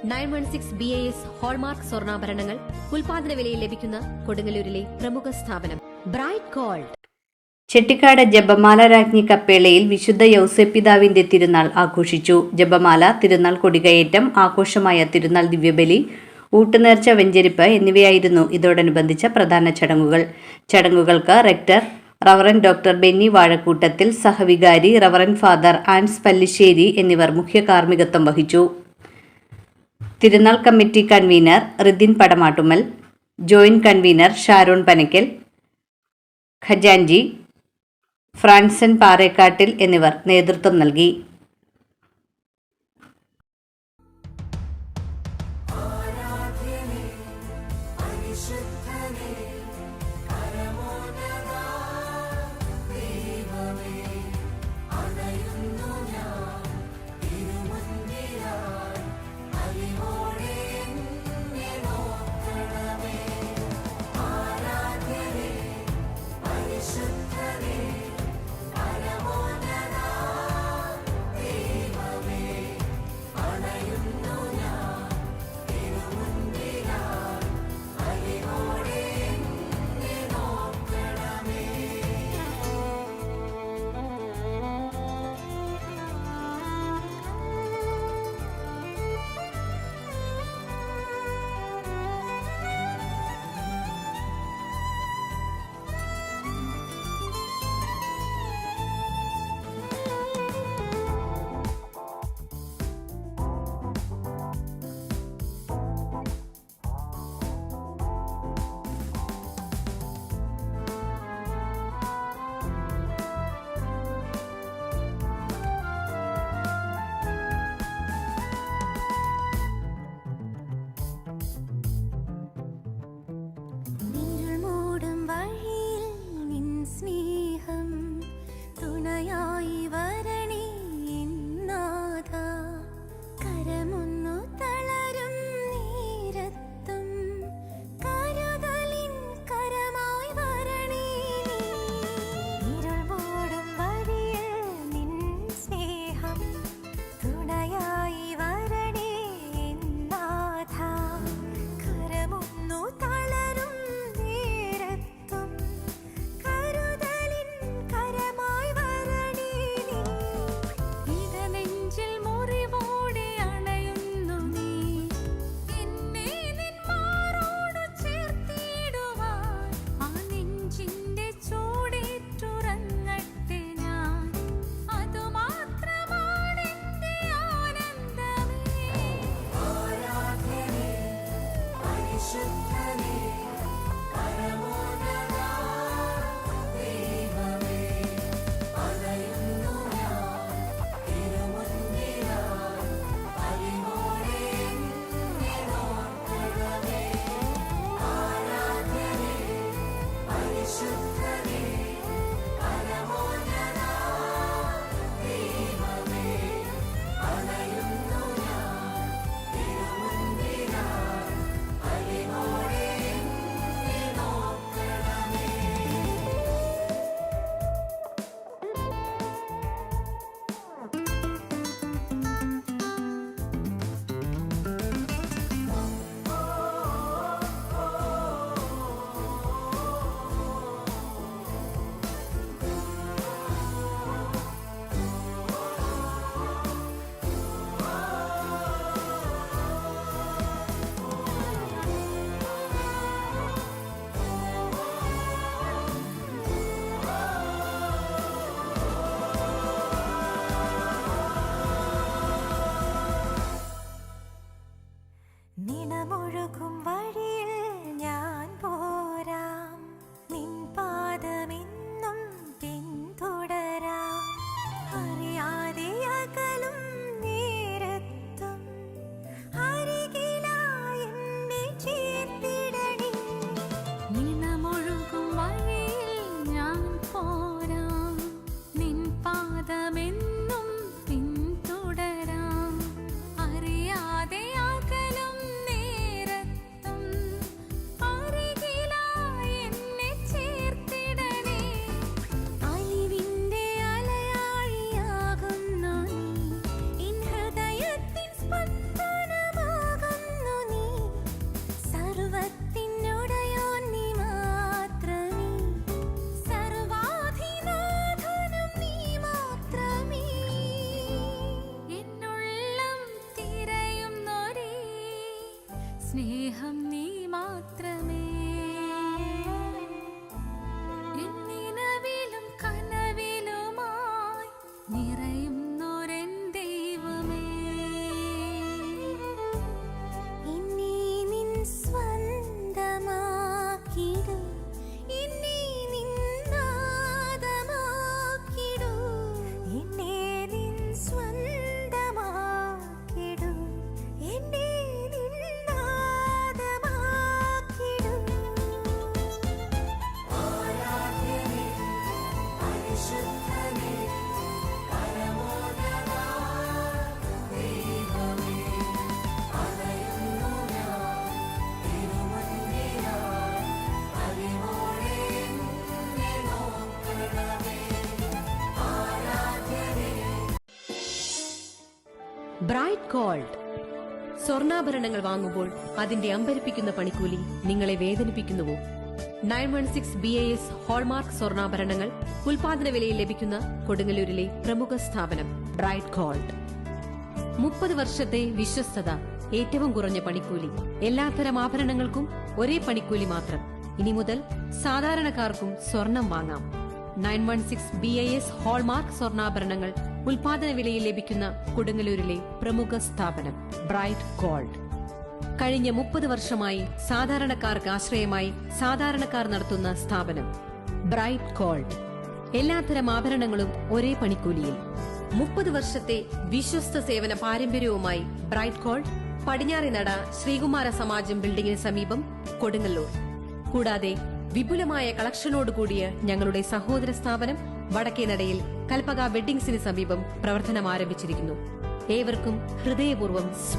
916 BAS hallmark സ്വർണ്ണാഭരണങ്ങൾ ഉൽപാദന വിലയിൽ ലഭിക്കുന്ന കൊടുങ്ങല്ലൂരിലെ പ്രമുഖ സ്ഥാപനം ബ്രൈറ്റ് ഗോൾഡ്. ചെട്ടിക്കാട് ജപമാല രാജ്ഞി കപ്പേളയിൽ വിശുദ്ധ യൗസേപ്പിതാവിന്റെ തിരുനാൾ ആഘോഷിച്ചു. ജപമാല, തിരുനാൾ കൊടികയറ്റം, ആഘോഷമായ തിരുനാൾ ദിവ്യബലി, ഊട്ടുനേർച്ച, വെഞ്ചരിപ്പ് എന്നിവയായിരുന്നു ഇതോടനുബന്ധിച്ച പ്രധാന ചടങ്ങുകൾ. ചടങ്ങുകൾക്ക് rector reverend doctor Benny Vazhakkoottathil, സഹവികാരി റവറൻ ഫാദർ ആൻസ് പല്ലിശ്ശേരി എന്നിവർ മുഖ്യ കാർമ്മികത്വം വഹിച്ചു. തിരുനാൾ committee convener Ridin Padamattumal, joint convener Sharon Panakkal, ഖജാൻജി ഫ്രാൻസൻ പാറേക്കാട്ടിൽ എന്നിവർ നേതൃത്വം നൽകി. സ്നേഹം നീ മാത്രമേ. എന്നിനവിലും കനവിലുമായി നിറയുന്നോരെൻ ദൈവമേ. എന്നെ നിൻ സ്വന്തമാക്കിടൂ, എന്നെ നിൻ നാദമാക്കിടൂ, എന്നെ നിൻ സ്വന്തമാക്കിടൂ, എന്നെ നിൻ നാദമാക്കിടൂ. ആരാധ്യനേ, പരിശുദ്ധനേ, പരമോന്നത ദൈവമേ, അണയുന്നു ഞാൻ തിരുമുൻപിലായി, അറിവോടെ എന്നെ നോക്കണമേ. ആരാധ്യനേ. ബ്രൈറ്റ് ഗോൾഡ് സ്വർണ്ണാഭരണങ്ങൾ വാങ്ങുമ്പോൾ അതിന്റെ അമ്പരിപ്പിക്കുന്ന പണിക്കൂലി നിങ്ങളെ വേദനിപ്പിക്കുന്നുവോ? 916 BAS ഹോൾമാർക്ക് സ്വർണ്ണാഭരണങ്ങൾ ഉൽപാദന വിലയിൽ ലഭിക്കുന്ന കൊടുങ്ങല്ലൂരിലെ പ്രമുഖ സ്ഥാപനം ബ്രൈറ്റ് ഗോൾഡ്. 30 വർഷത്തെ വിശ്വസ്തത, ഏറ്റവും കുറഞ്ഞ പണിക്കൂലി, എല്ലാത്തരം ആഭരണങ്ങൾക്കും ഒരേ പണിക്കൂലി മാത്രം. ഇനി മുതൽ സാധാരണക്കാർക്കും സ്വർണം വാങ്ങാം. 916 BAS ഹോൾമാർക്ക് സ്വർണ്ണാഭരണങ്ങൾ ഉൽപാദന വിലയിൽ ലഭിക്കുന്ന കൊടുങ്ങല്ലൂരിലെ പ്രമുഖ സ്ഥാപനം ബ്രൈറ്റ് ഗോൾഡ്. കഴിഞ്ഞ 30 വർഷമായി സാധാരണക്കാർക്ക് ആശ്രയമായി സാധാരണക്കാർ നടത്തുന്ന സ്ഥാപനം ബ്രൈറ്റ് ഗോൾഡ്. എല്ലാത്തരം ആഭരണങ്ങളും ഒരേ പണിക്കൂലിയിൽ. 30 വർഷത്തെ വിശ്വസ്ത സേവന പാരമ്പര്യവുമായി ബ്രൈറ്റ് ഗോൾഡ് പടിഞ്ഞാറിനട ശ്രീകുമാര സമാജം ബിൽഡിംഗിന് സമീപം കൊടുങ്ങല്ലൂർ. കൂടാതെ വിപുലമായ കളക്ഷനോടുകൂടിയ ഞങ്ങളുടെ സഹോദര സ്ഥാപനം വടക്കേനടയിൽ കൽപ്പക വെഡ്ഡിംഗ്സിന് സമീപം പ്രവർത്തനം ആരംഭിച്ചിരിക്കുന്നു. ഏവർക്കും ഹൃദയപൂർവ്വം സ്വാഗതം.